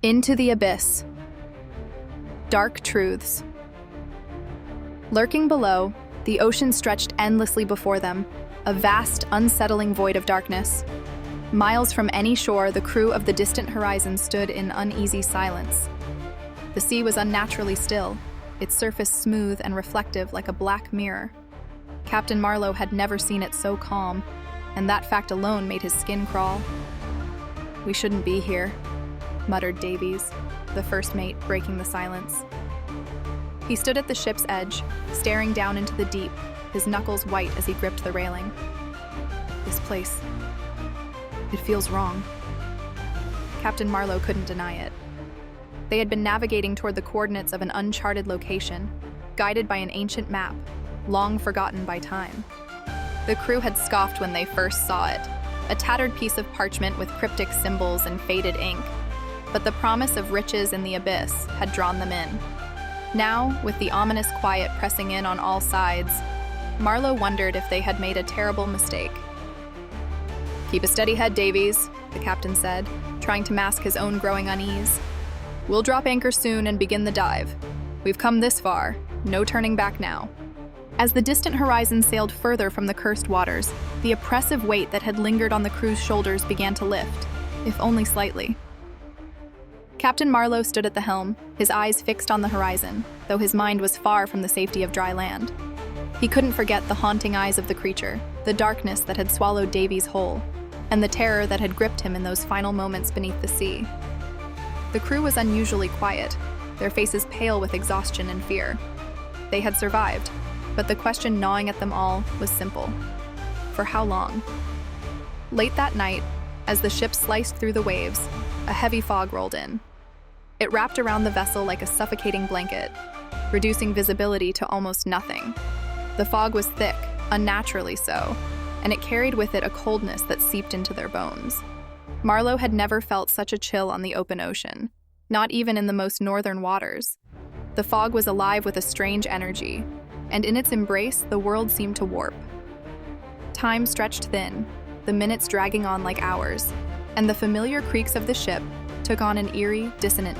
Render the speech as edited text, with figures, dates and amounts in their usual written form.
Into the abyss. Dark truths. Lurking below, the ocean stretched endlessly before them, a vast, unsettling void of darkness. Miles from any shore, the crew of the distant horizon stood in uneasy silence. The sea was unnaturally still, its surface smooth and reflective like a black mirror. Captain Marlowe had never seen it so calm, and that fact alone made his skin crawl. "We shouldn't be here," muttered Davies, the first mate, breaking the silence. He stood at the ship's edge, staring down into the deep, his knuckles white as he gripped the railing. "This place, it feels wrong." Captain Marlowe couldn't deny it. They had been navigating toward the coordinates of an uncharted location, guided by an ancient map, long forgotten by time. The crew had scoffed when they first saw it, a tattered piece of parchment with cryptic symbols and faded ink. But the promise of riches in the abyss had drawn them in. Now, with the ominous quiet pressing in on all sides, Marlowe wondered if they had made a terrible mistake. "Keep a steady head, Davies," the captain said, trying to mask his own growing unease. "We'll drop anchor soon and begin the dive. We've come this far, no turning back now." As the distant horizon sailed further from the cursed waters, the oppressive weight that had lingered on the crew's shoulders began to lift, if only slightly. Captain Marlowe stood at the helm, his eyes fixed on the horizon, though his mind was far from the safety of dry land. He couldn't forget the haunting eyes of the creature, the darkness that had swallowed Davies whole, and the terror that had gripped him in those final moments beneath the sea. The crew was unusually quiet, their faces pale with exhaustion and fear. They had survived, but the question gnawing at them all was simple. For how long? Late that night, as the ship sliced through the waves, a heavy fog rolled in. It wrapped around the vessel like a suffocating blanket, reducing visibility to almost nothing. The fog was thick, unnaturally so, and it carried with it a coldness that seeped into their bones. Marlowe had never felt such a chill on the open ocean, not even in the most northern waters. The fog was alive with a strange energy, and in its embrace, the world seemed to warp. Time stretched thin, the minutes dragging on like hours, and the familiar creaks of the ship took on an eerie, dissonant tone.